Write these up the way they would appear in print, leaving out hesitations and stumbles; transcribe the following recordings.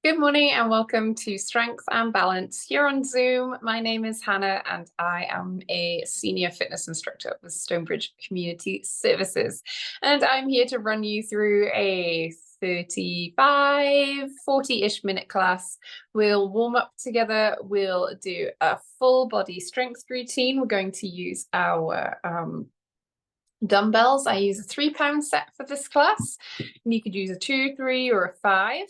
Good morning and welcome to Strength and Balance here on Zoom. My name is Hannah and I am a senior fitness instructor with Stonebridge Community Services. And I'm here to run you through a 35, 40-ish minute class. We'll warm up together. We'll do a full body strength routine. We're going to use our dumbbells. I use a 3-pound set for this class. And you could use a 2, 3, or a 5.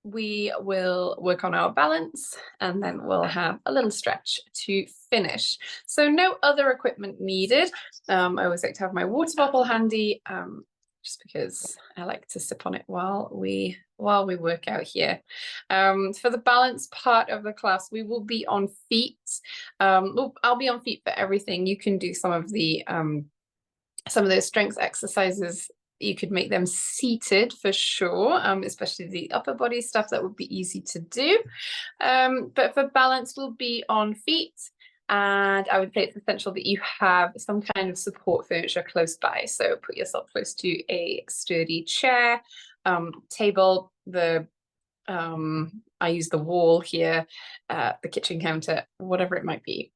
We will work on our balance and then we'll have a little stretch to finish. So no other equipment needed. I always like to have my water bottle handy, just because I like to sip on it while we work out here. For the balance part of the class, we will be on feet. I'll be on feet for everything. You can do some of those strength exercises. You could make them seated for sure, especially the upper body stuff. That would be easy to do. But for balance, we'll be on feet. And I would say it's essential that you have some kind of support furniture close by. So put yourself close to a sturdy chair, table, I use the wall here, the kitchen counter, whatever it might be.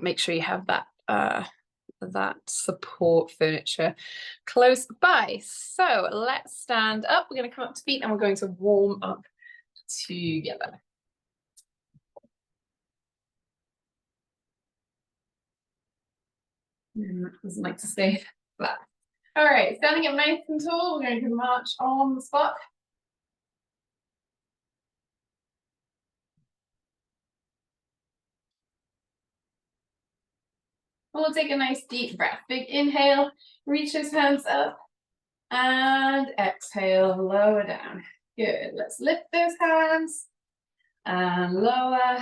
Make sure you have that support furniture close by. So let's stand up. We're going to come up to feet and we're going to warm up together. Doesn't like to stay flat. All right, standing up nice and tall, we're going to march on the spot. We'll take a nice deep breath. Big inhale, reach those hands up, and exhale, lower down. Good. Let's lift those hands and lower.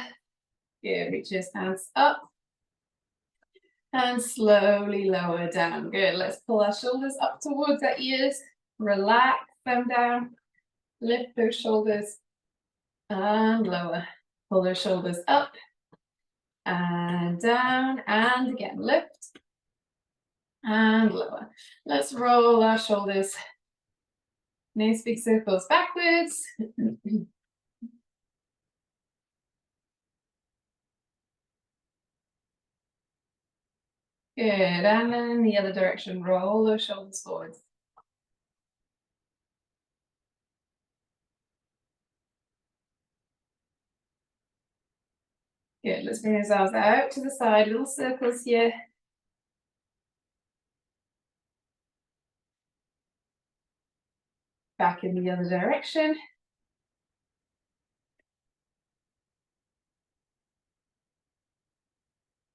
Good. Reach those hands up and slowly lower down. Good. Let's pull our shoulders up towards our ears. Relax them down. Lift those shoulders and lower. Pull those shoulders up and down, and again lift and lower. Let's roll our shoulders. Nice big circles backwards. Good, and then in the other direction, roll those shoulders forwards. Good, let's bring those arms out to the side, little circles here. Back in the other direction.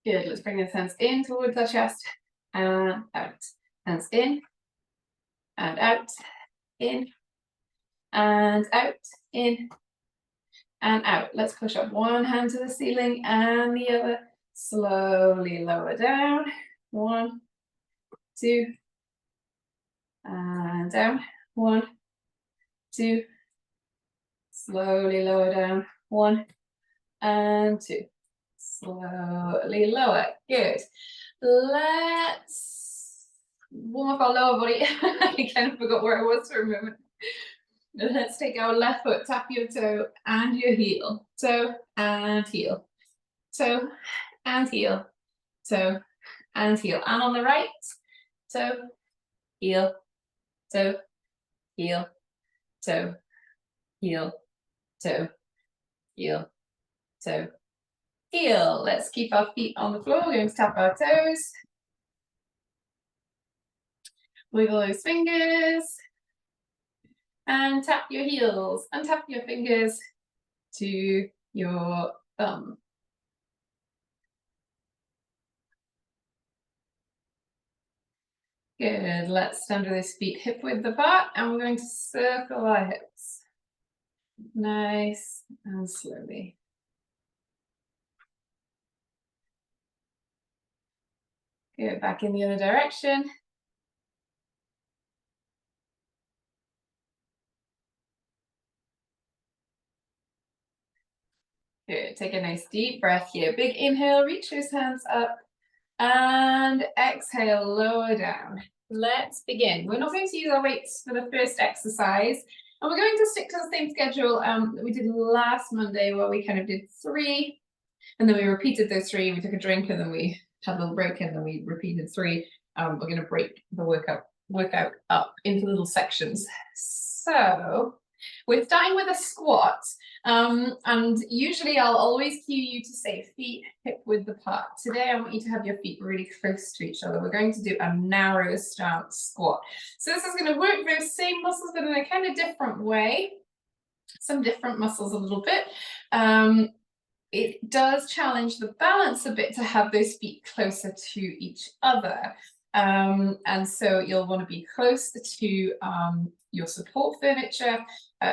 Good, let's bring those hands in towards our chest and out. Hands in and out, in and out, in and out. Let's push up one hand to the ceiling and the other. Slowly lower down. 1, 2, and down. 1, 2. Slowly lower down. 1 and 2. Slowly lower. Good. Let's warm up our lower body. I kind of forgot where I was for a moment. Let's take our left foot, tap your toe and your heel. Toe and heel. Toe and heel. Toe and heel. And on the right, toe, heel, toe, heel, toe, heel, toe, heel, toe, heel. Let's keep our feet on the floor. We're going to tap our toes. Wiggle those fingers. And tap your heels and tap your fingers to your thumb. Good. Let's stand with those feet hip width apart and we're going to circle our hips. Nice and slowly. Good. Back in the other direction. Good. Take a nice deep breath here. Big inhale, reach those hands up. And exhale, lower down. Let's begin. We're not going to use our weights for the first exercise, and we're going to stick to the same schedule that we did last Monday, where we kind of did 3, and then we repeated those 3. We took a drink, and then we had a little break, and then we repeated 3. We're going to break the workout up into little sections. So we're starting with a squat, and usually I'll always cue you to say feet hip width apart. Today I want you to have your feet really close to each other. We're going to do a narrow stance squat. So this is going to work those same muscles, but in a kind of different way. Some different muscles a little bit. It does challenge the balance a bit to have those feet closer to each other. And so you'll want to be close to your support furniture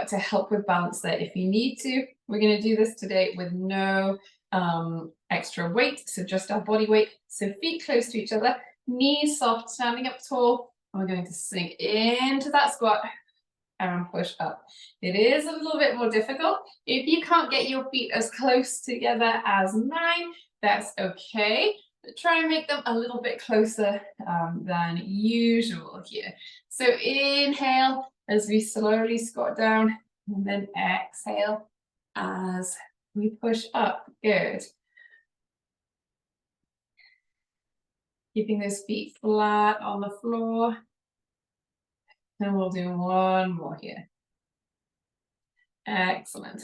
to help with balance there if you need to. We're going to do this today with no extra weight, so just our body weight. So feet close to each other, knees soft, standing up tall. And we're going to sink into that squat and push up. It is a little bit more difficult. If you can't get your feet as close together as mine, that's okay. But try and make them a little bit closer than usual here. So inhale as we slowly squat down, and then exhale as we push up. Good. Keeping those feet flat on the floor. And we'll do one more here. Excellent.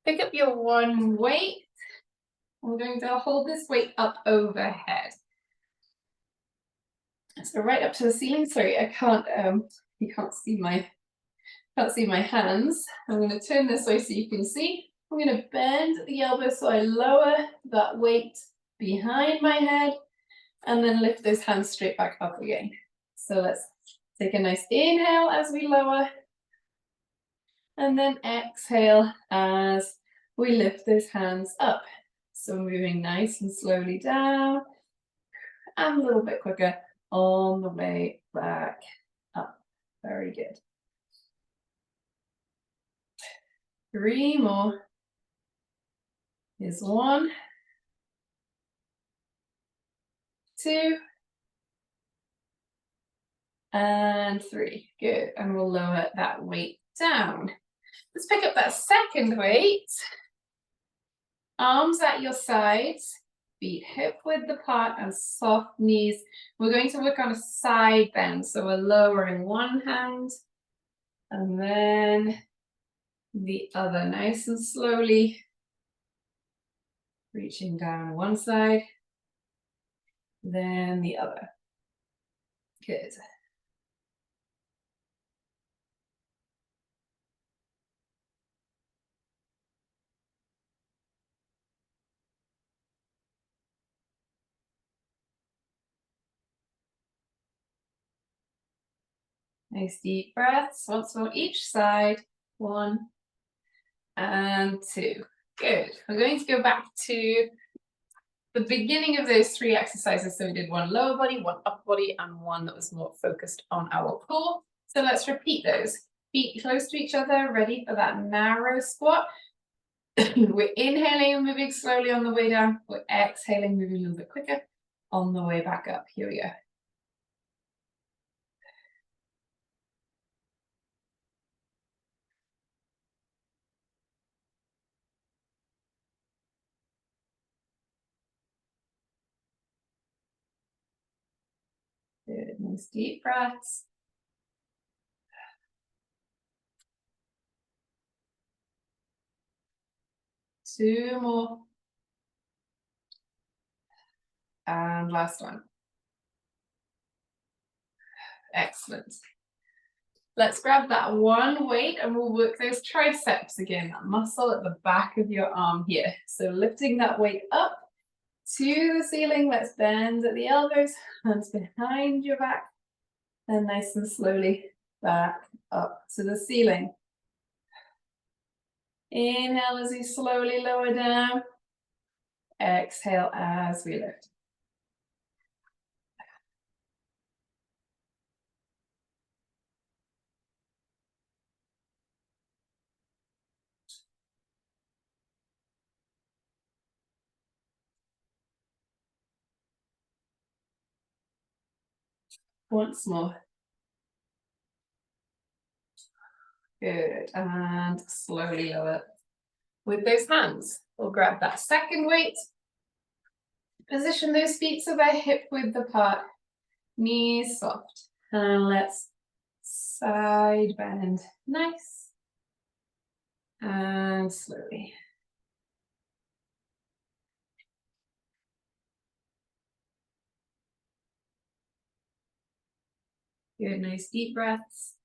Pick up your one weight. We're going to hold this weight up overhead. So right up to the ceiling. Sorry, I can't. You can't see my hands. I'm going to turn this way so you can see. I'm going to bend the elbow so I lower that weight behind my head, and then lift those hands straight back up again. So let's take a nice inhale as we lower, and then exhale as we lift those hands up. So moving nice and slowly down, and a little bit quicker on the way back up. Very good. 3 more. Here's 1, 2, and 3. Good. And we'll lower that weight down. Let's pick up that second weight. Arms at your sides, feet hip width apart, and soft knees. We're going to work on a side bend. So we're lowering one hand, and then the other, nice and slowly. Reaching down one side, then the other. Good. Nice deep breaths, once more each side. 1 and 2. Good. We're going to go back to the beginning of those 3 exercises. So we did 1 lower body, 1 upper body, and 1 that was more focused on our core. So let's repeat those. Feet close to each other, ready for that narrow squat. We're inhaling and moving slowly on the way down. We're exhaling, moving a little bit quicker on the way back up. Here we go. Good, nice deep breaths. Two more. And last one. Excellent. Let's grab that one weight and we'll work those triceps again, that muscle at the back of your arm here. So lifting that weight up to the ceiling. Let's bend at the elbows, hands behind your back, and nice and slowly back up to the ceiling. Inhale as we slowly lower down. Exhale as we lift. Once more. Good, and slowly lower. With those hands, we'll grab that second weight. Position those feet so they're hip width apart. Knees soft. And let's side bend. Nice. And slowly. Good, nice deep breaths.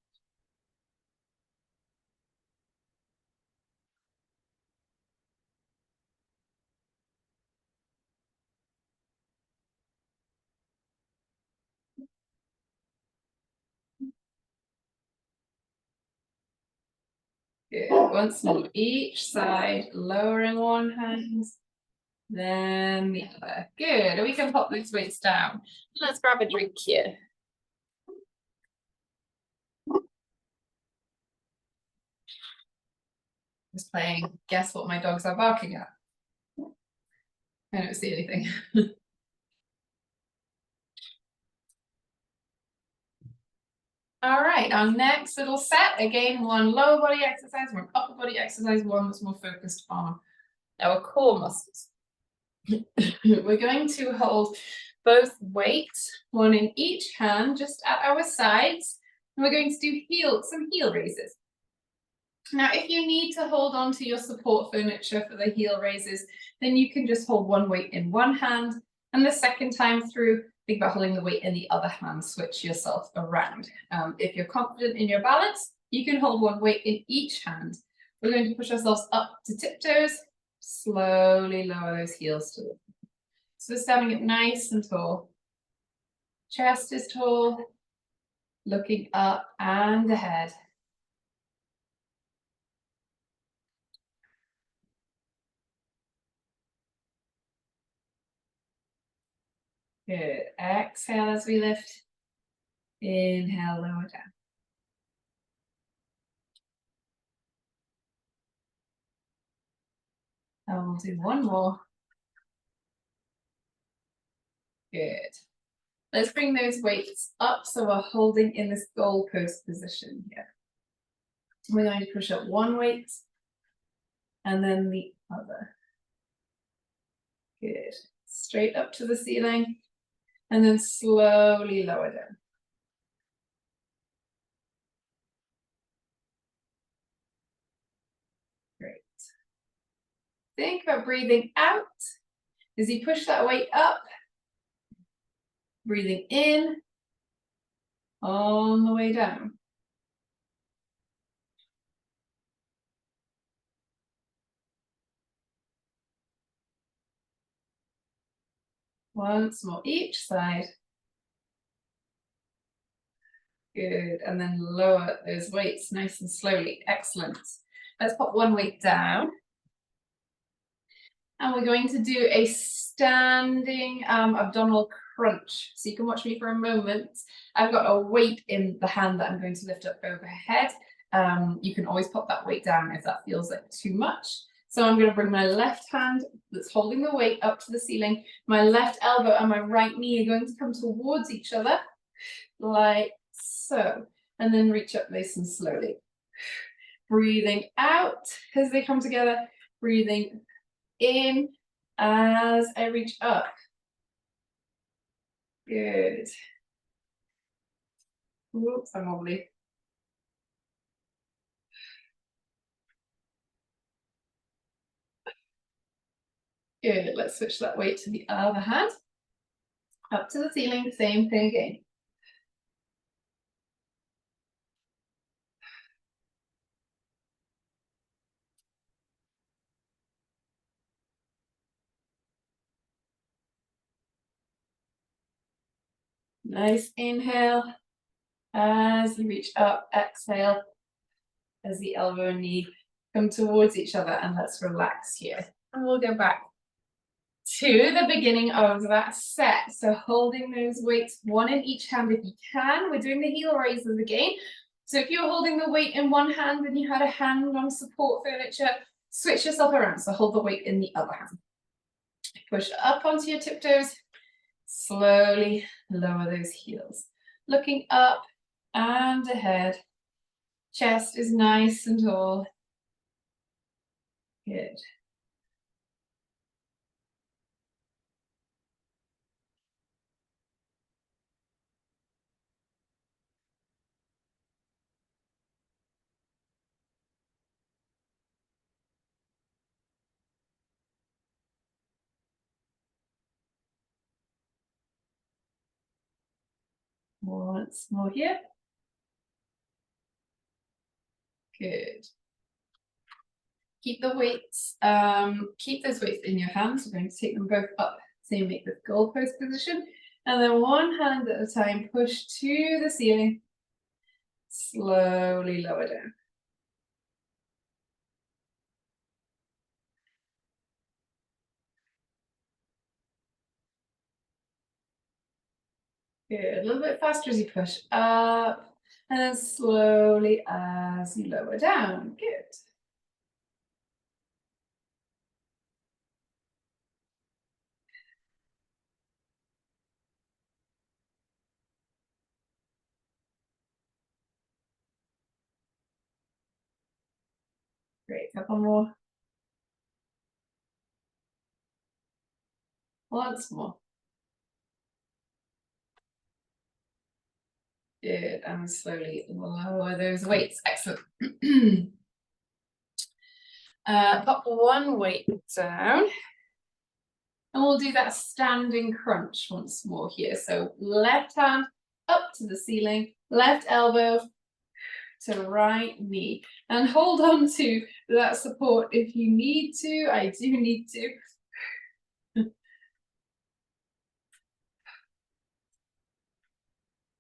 Good, once more, each side, lowering one hand, then the other. Good, we can pop these weights down. Let's grab a drink here. Just playing guess what my dogs are barking at. I don't see anything. All right, our next little set, again, one lower body exercise, one upper body exercise, one that's more focused on our core muscles. We're going to hold both weights, one in each hand, just at our sides, and we're going to do some heel raises. Now, if you need to hold on to your support furniture for the heel raises, then you can just hold one weight in one hand, and the second time through, think about holding the weight in the other hand, switch yourself around. If you're confident in your balance, you can hold one weight in each hand. We're going to push ourselves up to tiptoes, slowly lower those heels to the floor. So we're standing up nice and tall. Chest is tall, looking up and ahead. Good. Exhale as we lift. Inhale, lower down. And we'll do one more. Good. Let's bring those weights up so we're holding in this goalpost position here. We're going to push up one weight and then the other. Good. Straight up to the ceiling and then slowly lower down. Great. Think about breathing out as you push that weight up. Breathing in on the way down. Once more each side. Good, and then lower those weights nice and slowly. Excellent. Let's pop one weight down. And we're going to do a standing abdominal crunch. So you can watch me for a moment. I've got a weight in the hand that I'm going to lift up overhead. You can always pop that weight down if that feels like too much. So I'm going to bring my left hand that's holding the weight up to the ceiling. My left elbow and my right knee are going to come towards each other, like so. And then reach up nice and slowly. Breathing out as they come together. Breathing in as I reach up. Good. Oops, I'm wobbly. Good, let's switch that weight to the other hand. Up to the ceiling, same thing again. Nice inhale as you reach up, exhale as the elbow and knee come towards each other, and let's relax here. And we'll go back to the beginning of that set. So holding those weights, one in each hand if you can. We're doing the heel raises again. So if you're holding the weight in one hand and you had a hand on support furniture, switch yourself around. So hold the weight in the other hand. Push up onto your tiptoes. Slowly lower those heels. looking up and ahead. Chest is nice and tall. Good. Once more here. Good. Keep the weights, keep those weights in your hands. We're going to take them both up. So you make the goalpost position. And then one hand at a time, push to the ceiling. Slowly lower down. Good. A little bit faster as you push up. And then slowly as you lower down. Good. Great. Couple more. Once more. Good. And slowly lower those weights. Excellent. Pop one weight down. And we'll do that standing crunch once more here. So left hand up to the ceiling, left elbow to right knee. And hold on to that support if you need to. I do need to.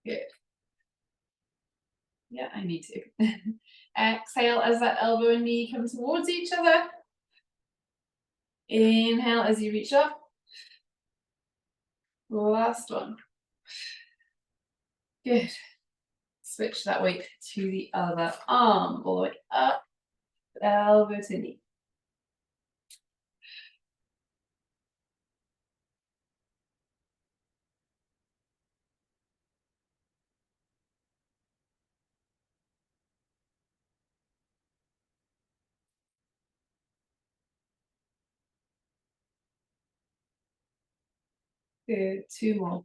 Good. Yeah, I need to. Exhale as that elbow and knee come towards each other. Inhale as you reach up. Last one. Good. Switch that weight to the other arm, all the way up, elbow to knee. Good, two more.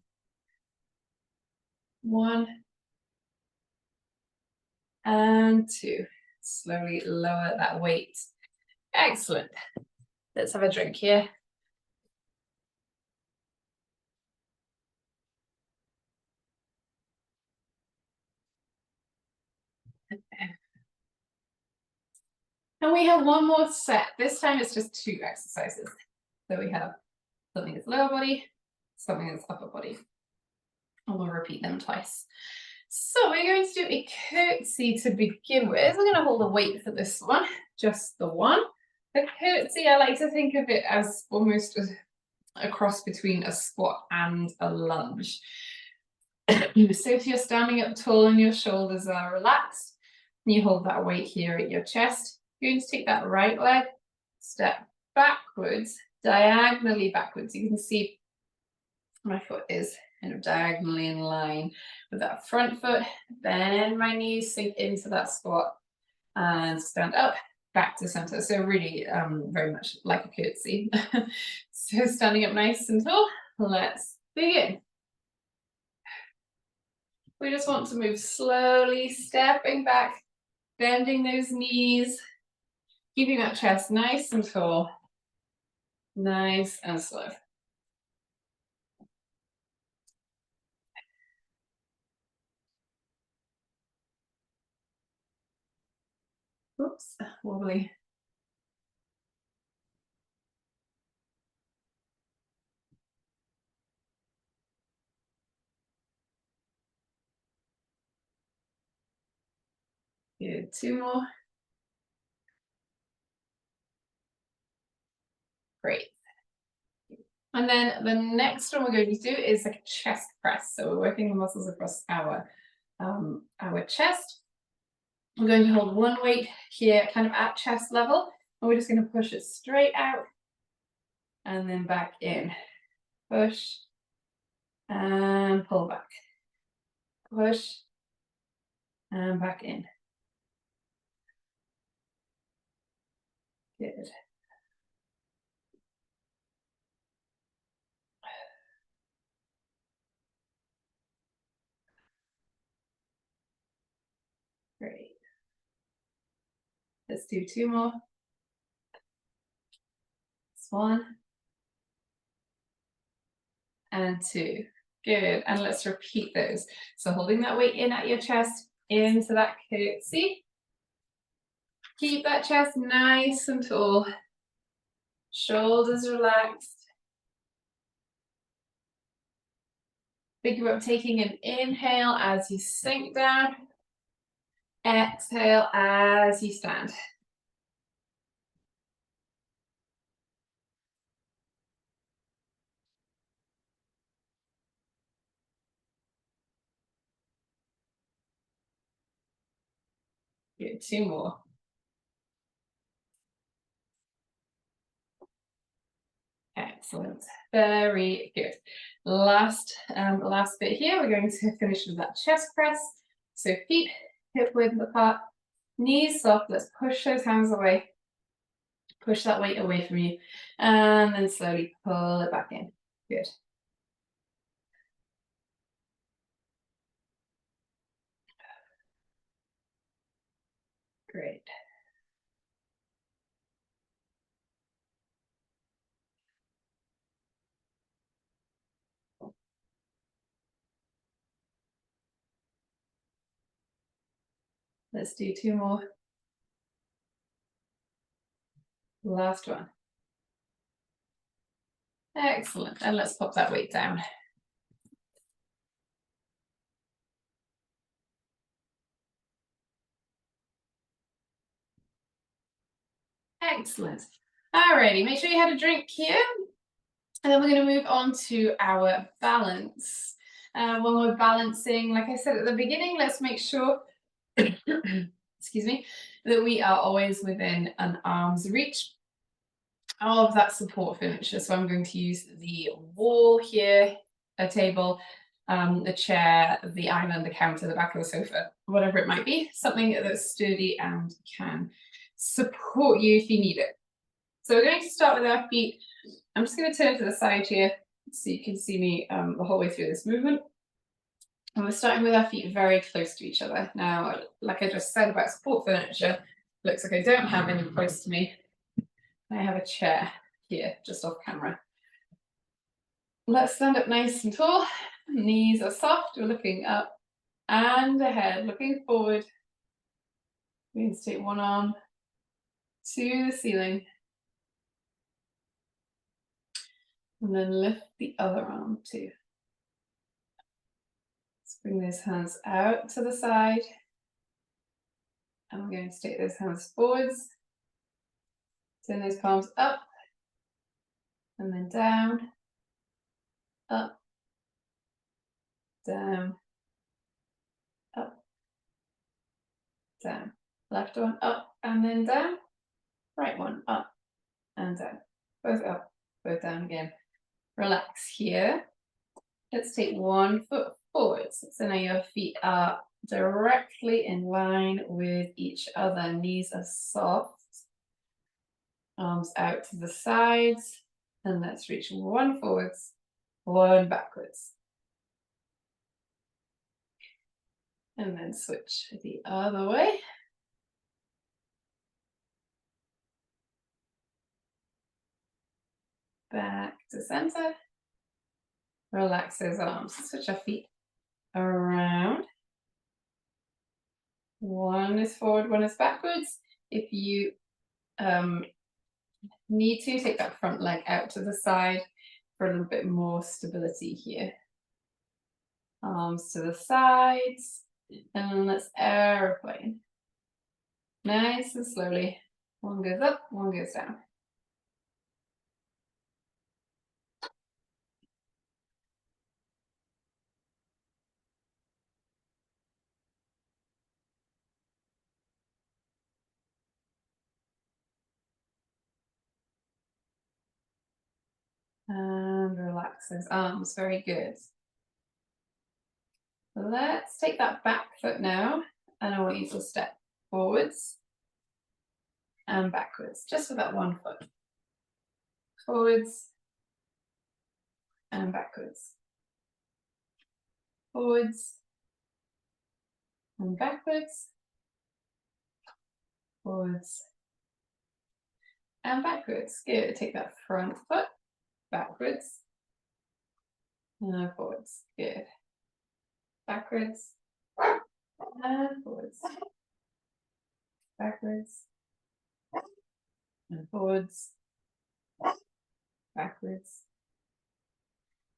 One and two. Slowly lower that weight. Excellent. Let's have a drink here. And we have one more set. This time it's just two exercises. So we have something that's lower body, something that's upper body. And we'll repeat them twice. So we're going to do a curtsy to begin with. We're going to hold a weight for this one, just the one. The curtsy, I like to think of it as almost a cross between a squat and a lunge. So if you're standing up tall and your shoulders are relaxed, and you hold that weight here at your chest, you're going to take that right leg, step backwards, diagonally backwards. You can see my foot is kind of diagonally in line with that front foot. Bend my knees, sink into that squat, and stand up, back to center. So really very much like a curtsy. So standing up nice and tall, let's begin. We just want to move slowly, stepping back, bending those knees, keeping that chest nice and tall, nice and slow. Oops, wobbly. Good, two more. Great. And then the next one we're going to do is like a chest press. So we're working the muscles across our chest. We're going to hold one weight here, kind of at chest level, and we're just going to push it straight out and then back in. Push and pull back. push, and back in. Good. Great. Let's do two more. One and two. Good. And let's repeat those. So holding that weight in at your chest, into that curtsy. Keep that chest nice and tall. Shoulders relaxed. Think about taking an inhale as you sink down. Exhale as you stand. Good. Two more. Excellent. Very good. Last bit here, we're going to finish with that chest press. So feet hip width apart, knees soft. Let's push those hands away. Push that weight away from you. And then slowly pull it back in. Good. Great. Let's do two more. Last one. Excellent. And let's pop that weight down. Excellent. Alrighty, make sure you had a drink here. And then we're going to move on to our balance. When we're balancing, like I said at the beginning, let's make sure, excuse me, that we are always within an arm's reach of that support furniture. So I'm going to use the wall here, a table, the chair, the island, the counter, the back of the sofa, whatever it might be, something that's sturdy and can support you if you need it. So we're going to start with our feet. I'm just going to turn to the side here so you can see me the whole way through this movement. And we're starting with our feet very close to each other. Now, like I just said about support furniture, looks like I don't have any close to me. I have a chair here, just off camera. Let's stand up nice and tall. Knees are soft. We're looking up and ahead, looking forward. We're going to take one arm to the ceiling. And then lift the other arm too. Let's bring those hands out to the side. And we're going to take those hands forwards. Turn those palms up. And then down. Up. Down. Up. Down. Left one up and then down. Right one up and down. Both up, both down again. Relax here. Let's take one foot forwards. So now your feet are directly in line with each other. Knees are soft. Arms out to the sides. And let's reach one forwards, one backwards. And then switch the other way. Back to center. Relax those arms. Switch our feet around. One is forward, one is backwards. If you need to, take that front leg out to the side for a little bit more stability here. Arms to the sides. And let's airplane. Nice and slowly. One goes up, one goes down. And relax those arms, very good. Let's take that back foot now, and I want you to step forwards and backwards, just with that one foot. Forwards and backwards. Forwards and backwards. Forwards and backwards. Good. Take that front foot backwards and forwards. Good. Backwards and forwards. Backwards and forwards. Backwards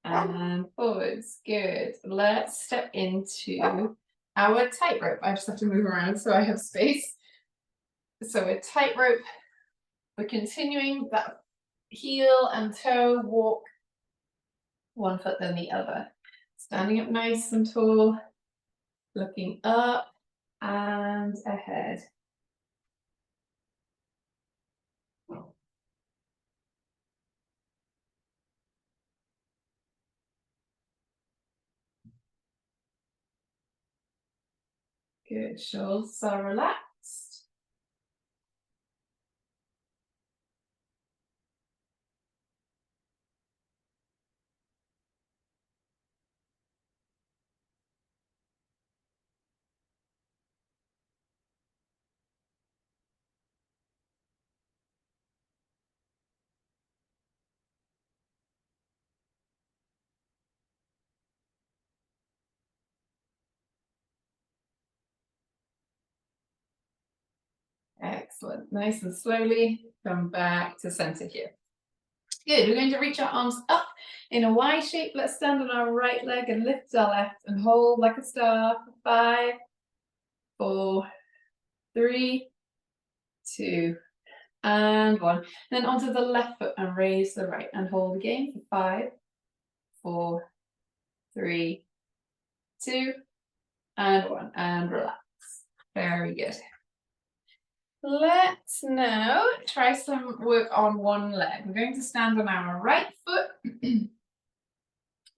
and forwards. Good. Let's step into our tightrope. I just have to move around so I have space. So a tightrope, we're continuing that heel and toe walk, one foot then the other. Standing up nice and tall, looking up and ahead. Good, shoulders are relaxed. Excellent. Nice and slowly come back to center here. Good. We're going to reach our arms up in a Y shape. Let's stand on our right leg and lift our left and hold like a star for 5, 4, 3, 2, and 1. Then onto the left foot and raise the right and hold again for 5, 4, 3, 2, and 1. And relax. Very good. Let's now try some work on one leg. We're going to stand on our right foot,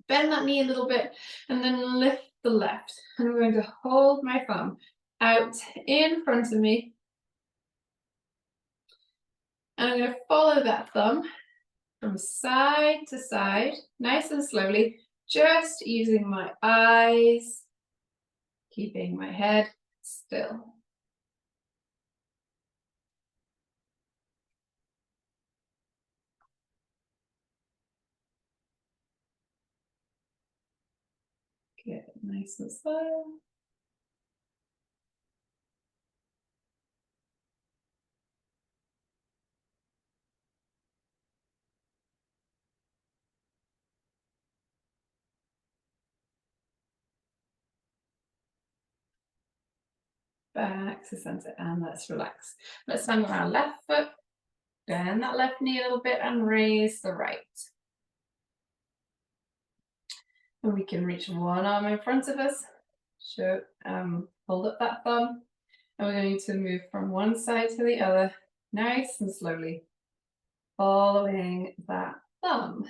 bend that knee a little bit, and then lift the left. And I'm going to hold my thumb out in front of me. And I'm going to follow that thumb from side to side, nice and slowly, just using my eyes, keeping my head still. Good, nice and slow. Back to center, and let's relax. Let's stand on our left foot, bend that left knee a little bit and raise the right. And we can reach one arm in front of us. Hold up that thumb. And we're going to move from one side to the other, nice and slowly, following that thumb.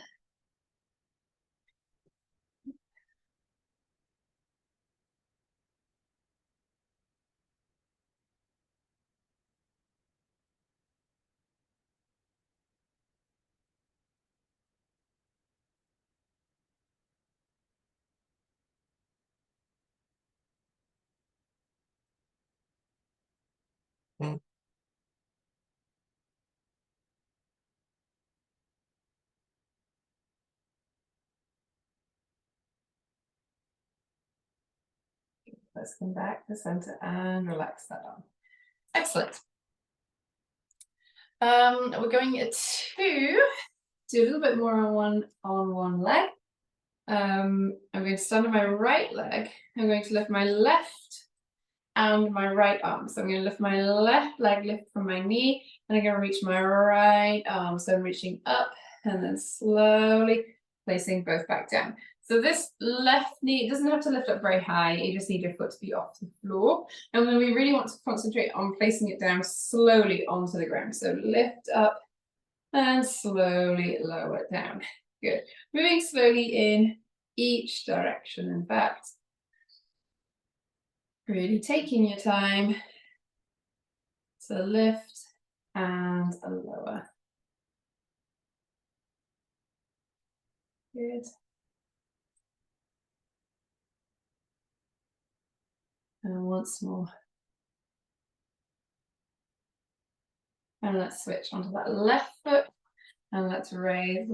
Let's come back to center and relax that arm. Excellent. We're going to do a little bit more on one leg. I'm going to stand on my right leg. I'm going to lift my left and my right arm. So I'm going to lift my left leg, lift from my knee, and I'm going to reach my right arm. So I'm reaching up and then slowly placing both back down. So this left knee doesn't have to lift up very high. You just need your foot to be off the floor. And then we really want to concentrate on placing it down slowly onto the ground. So lift up and slowly lower it down. Good. Moving slowly in each direction. In fact, Really taking your time to lift and lower. Good. And once more. And let's switch onto that left foot and let's raise.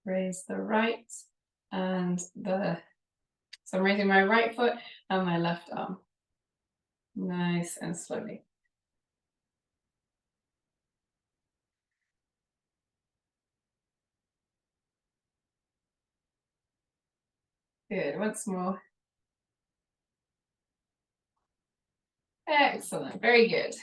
Raise the right and the, so I'm raising my right foot and my left arm. Nice and slowly. Good, once more. Excellent, very good.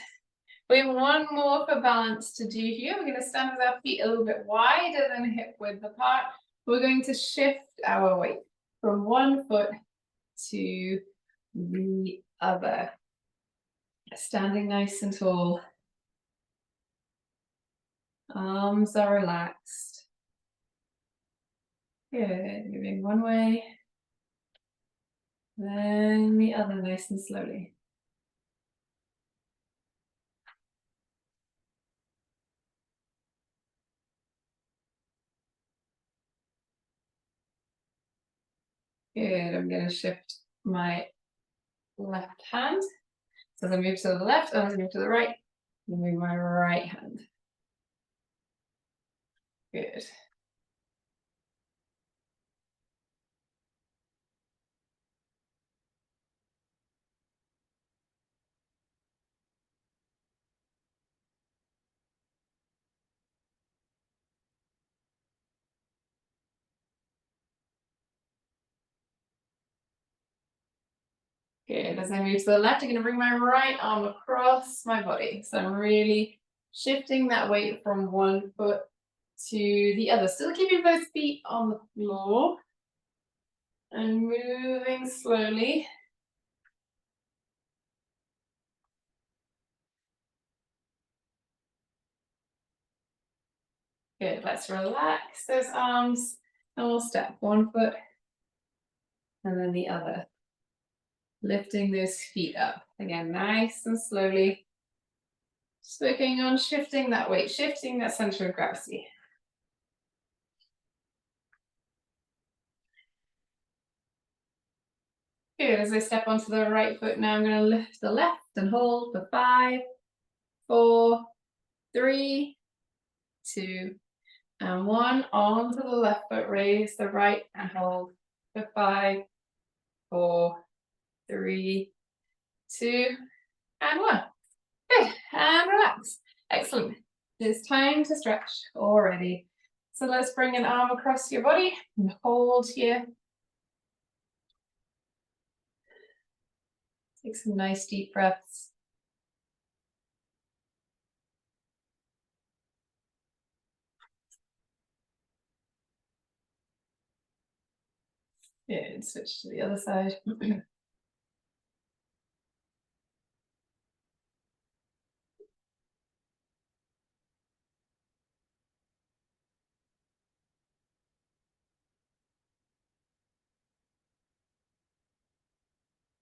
We have one more for balance to do here. We're going to stand with our feet a little bit wider than hip width apart. We're going to shift our weight from one foot to the other. Standing nice and tall. Arms are relaxed. Good, moving one way, then the other nice and slowly. Good, I'm going to shift my left hand. So as I move to the left, as I move to the right, I'm moving my right hand. Good. Good, as I move to the left, I'm going to bring my right arm across my body. So I'm really shifting that weight from one foot to the other. Still keeping both feet on the floor and moving slowly. Good, let's relax those arms and we'll step one foot and then the other. Lifting those feet up. Again, nice and slowly. Just working on shifting that weight, shifting that center of gravity. Good, as I step onto the right foot now, I'm going to lift the left and hold for 5, 4, 3, 2, and 1. Onto the left foot, raise the right and hold for 5, 4, 3, 2, and 1. Good, and relax. Excellent. It's time to stretch already. So let's bring an arm across your body and hold here. Take some nice deep breaths. Good, switch to the other side.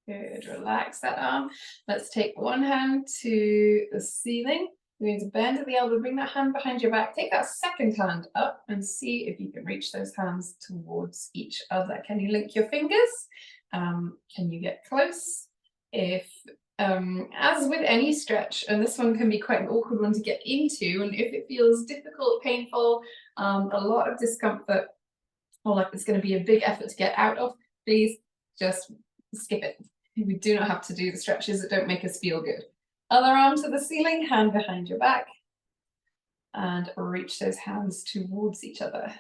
Good, relax that arm. Let's take one hand to the ceiling. We're going to bend at the elbow, bring that hand behind your back. Take that second hand up and see if you can reach those hands towards each other. Can you link your fingers? Can you get close? If, as with any stretch, and this one can be quite an awkward one to get into, and if it feels difficult, painful, a lot of discomfort, or like it's going to be a big effort to get out of, please just skip it. We do not have to do the stretches that don't make us feel good. Other arm to the ceiling, hand behind your back, and reach those hands towards each other.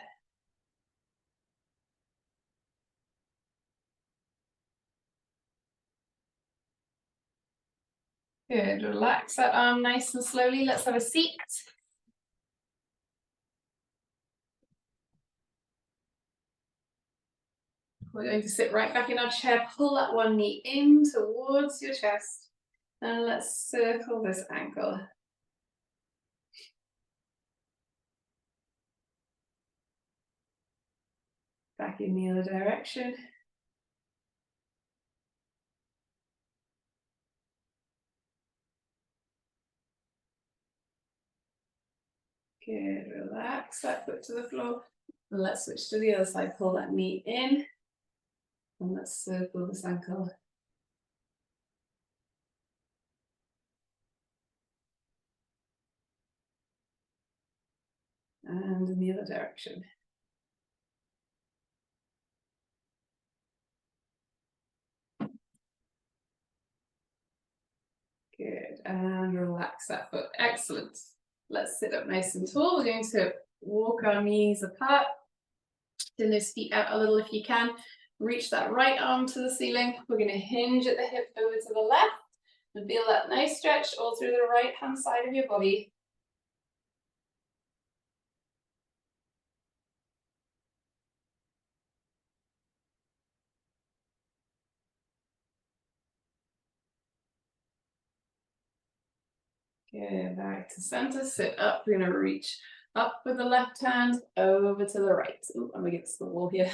Good, relax that arm nice and slowly. Let's have a seat. We're going to sit right back in our chair, pull that one knee in towards your chest, and let's circle this ankle. Back in the other direction. Good, relax that foot to the floor. And let's switch to the other side. Pull that knee in. And let's circle this ankle. And in the other direction. Good, and relax that foot. Excellent. Let's sit up nice and tall. We're going to walk our knees apart. Turn those feet out a little if you can. Reach that right arm to the ceiling. We're going to hinge at the hip over to the left. And feel that nice stretch all through the right hand side of your body. Good, back to center, sit up. We're going to reach up with the left hand, over to the right. Oh, I'm against the wall here.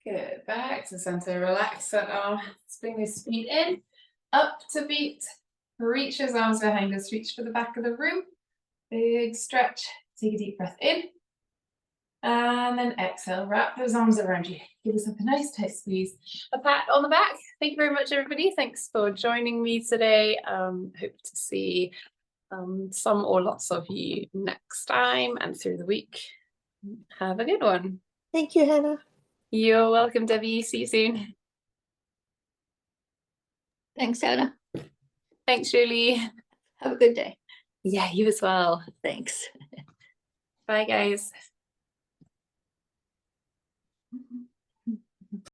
Good, back to center, relax that arm. Let's bring those feet in, up to beat. Reach those arms behind us, reach for the back of the room. Big stretch, take a deep breath in. And then exhale, wrap those arms around you. Give yourself a nice tight squeeze. A pat on the back. Thank you very much, everybody. Thanks for joining me today. Hope to see some or lots of you next time and through the week. Have a good one. Thank you, Hannah. You're welcome, Debbie. See you soon. Thanks, Hannah. Thanks, Julie. Have a good day. Yeah, you as well. Thanks. Bye, guys.